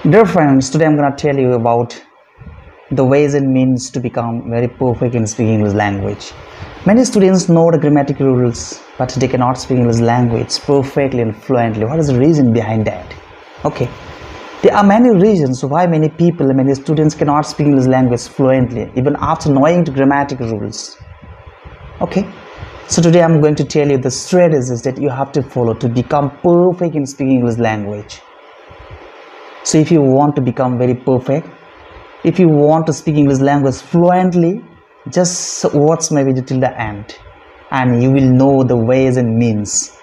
Dear friends, today I'm gonna tell you about the ways and means to become very perfect in speaking English language. Many students know the grammatical rules, but they cannot speak English language perfectly and fluently. What is the reason behind that? Okay, there are many reasons why many people and many students cannot speak English language fluently, even after knowing the grammatical rules. Okay, so today I'm going to tell you the strategies that you have to follow to become perfect in speaking English language. So if you want to become very perfect, if you want to speak English language fluently, just watch my video till the end and you will know the ways and means,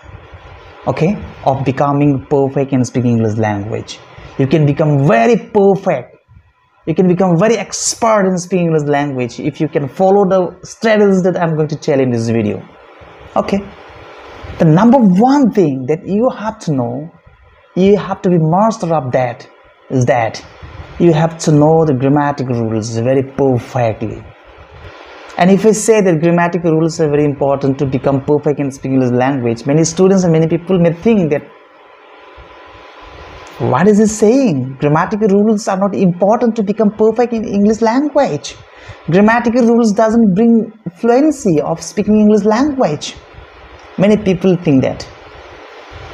okay, of becoming perfect in speaking English language. You can become very perfect. You can become very expert in speaking English language if you can follow the strategies that I'm going to tell in this video. Okay, the number one thing that you have to know, you have to be master of that, is that you have to know the grammatical rules very perfectly. And if I say that grammatical rules are very important to become perfect in speaking English language, many students and many people may think that, what is he saying? Grammatical rules are not important to become perfect in English language. Grammatical rules doesn't bring fluency of speaking English language. Many people think that.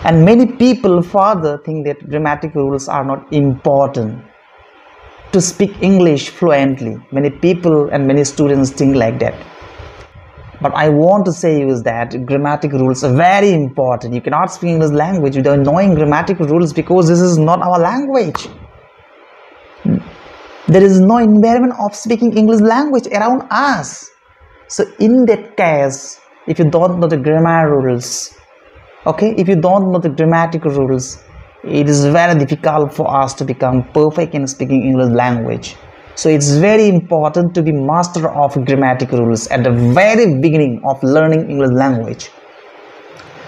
And many people further think that grammatical rules are not important to speak English fluently. Many people and many students think like that. But I want to say is that grammatical rules are very important. You cannot speak English language without knowing grammatical rules because this is not our language. There is no environment of speaking English language around us. So in that case, if you don't know the grammar rules, okay, if you don't know the grammatical rules, it is very difficult for us to become perfect in speaking English language. So it's very important to be master of grammatical rules at the very beginning of learning English language.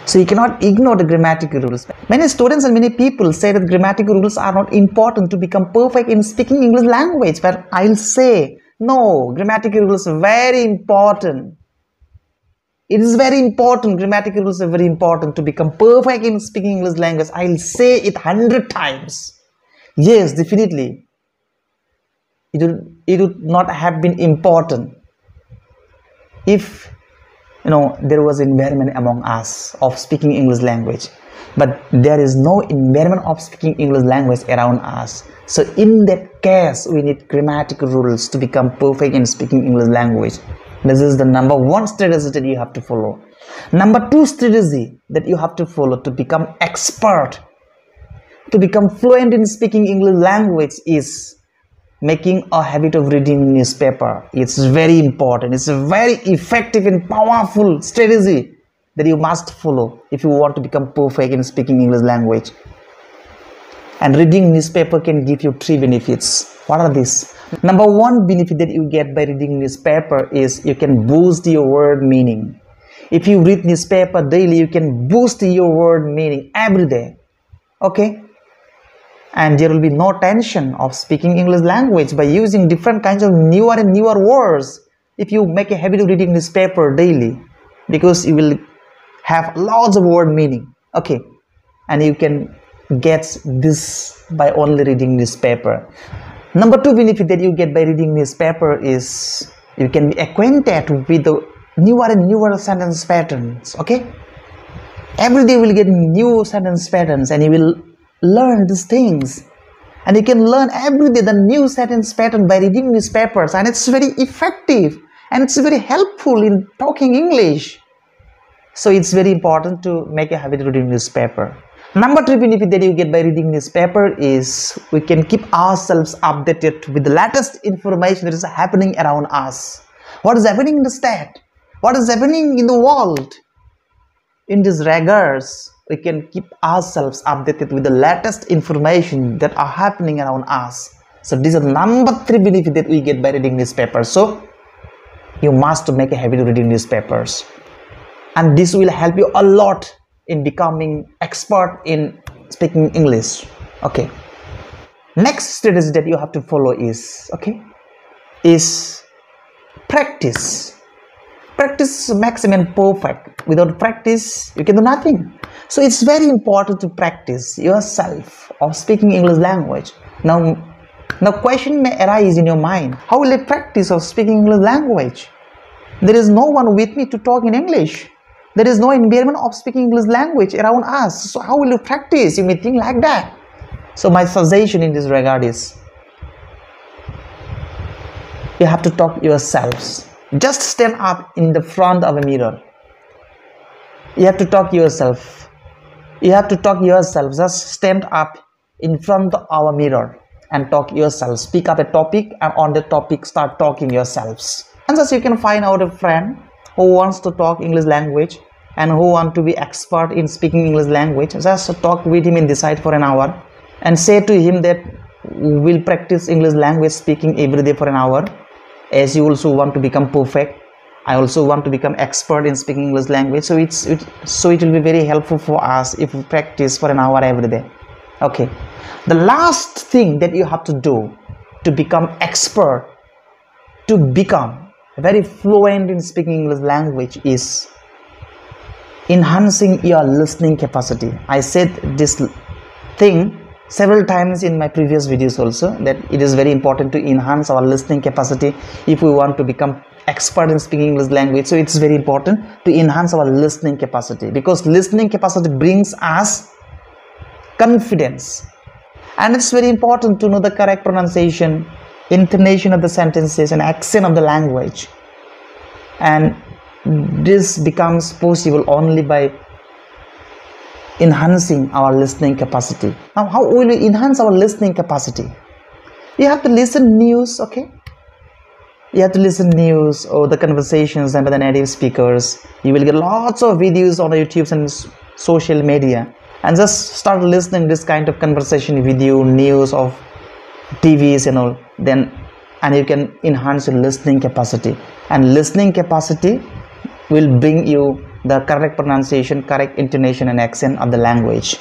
So you cannot ignore the grammatical rules. Many students and many people say that grammatical rules are not important to become perfect in speaking English language, but I'll say no, grammatical rules are very important. It is very important. Grammatical rules are very important to become perfect in speaking English language. I'll say it 100 times. Yes, definitely. It would not have been important if there was environment among us of speaking English language. But there is no environment of speaking English language around us. So in that case, we need grammatical rules to become perfect in speaking English language. This is the number one strategy that you have to follow. Number two strategy that you have to follow to become expert, to become fluent in speaking English language is making a habit of reading newspaper. It's very important. It's a very effective and powerful strategy that you must follow if you want to become perfect in speaking English language. And reading newspaper can give you three benefits. What are these? Number one benefit that you get by reading newspaper is you can boost your word meaning. If you read newspaper daily, you can boost your word meaning every day. Okay? And there will be no tension of speaking English language by using different kinds of newer and newer words if you make a habit of reading newspaper daily, because you will have lots of word meaning. Okay? And you can get this by only reading newspaper. Number two benefit that you get by reading newspaper is you can be acquainted with the newer and newer sentence patterns. Okay, every day you will get new sentence patterns and you will learn these things, and you can learn every day the new sentence pattern by reading newspapers, and it's very effective and it's very helpful in talking English. So it's very important to make a habit of reading newspaper. Number three benefit that you get by reading newspaper is we can keep ourselves updated with the latest information that is happening around us. What is happening in the state? What is happening in the world? In these regards, we can keep ourselves updated with the latest information that are happening around us. So this is the number three benefit that we get by reading newspapers. So you must make a habit of reading newspapers. And this will help you a lot in becoming expert in speaking English. Okay. Next strategy that you have to follow is practice. Practice makes a man perfect. Without practice, you can do nothing. So it's very important to practice yourself of speaking English language. Now question may arise in your mind, how will I practice of speaking English language? There is no one with me to talk in English. There is no environment of speaking English language around us. So how will you practice? You may think like that. So my suggestion in this regard is, you have to talk yourselves. Just stand up in the front of a mirror. You have to talk yourself. You have to talk yourself. Just stand up in front of our mirror and talk yourself. Speak up a topic, and on the topic start talking yourselves. And thus you can find out a friend who wants to talk English language and who want to be expert in speaking English language. Just talk with him in the side for an hour and say to him that we'll practice English language speaking every day for an hour, as you also want to become perfect. I also want to become expert in speaking English language. So it will be very helpful for us if we practice for an hour every day. Okay, the last thing that you have to do to become expert, to become very fluent in speaking English language, is enhancing your listening capacity. I said this thing several times in my previous videos also, that it is very important to enhance our listening capacity if we want to become expert in speaking English language. So it's very important to enhance our listening capacity, because listening capacity brings us confidence. And it's very important to know the correct pronunciation, intonation of the sentences, and accent of the language. And this becomes possible only by enhancing our listening capacity. Now, how will we enhance our listening capacity? You have to listen news, okay? You have to listen news or the conversations under the native speakers. You will get lots of videos on YouTube and social media, and just start listening this kind of conversation, video, news of TVs and all. And you can enhance your listening capacity. And listening capacity will bring you the correct pronunciation, correct intonation and accent of the language,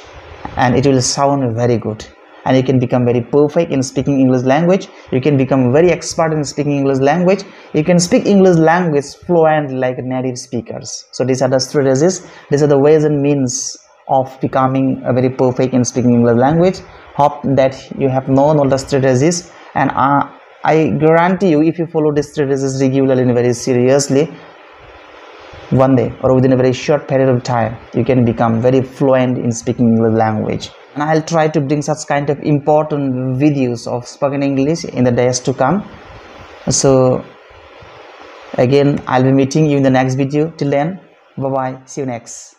and it will sound very good, and you can become very perfect in speaking English language. You can become very expert in speaking English language. You can speak English language fluent like native speakers. So these are the strategies, these are the ways and means of becoming a very perfect in speaking English language. Hope that you have known all the strategies, and I guarantee you, if you follow these strategies regularly and very seriously, one day or within a very short period of time, you can become very fluent in speaking English language. And I'll try to bring such kind of important videos of spoken English in the days to come. So again, I'll be meeting you in the next video. Till then, bye bye, see you next.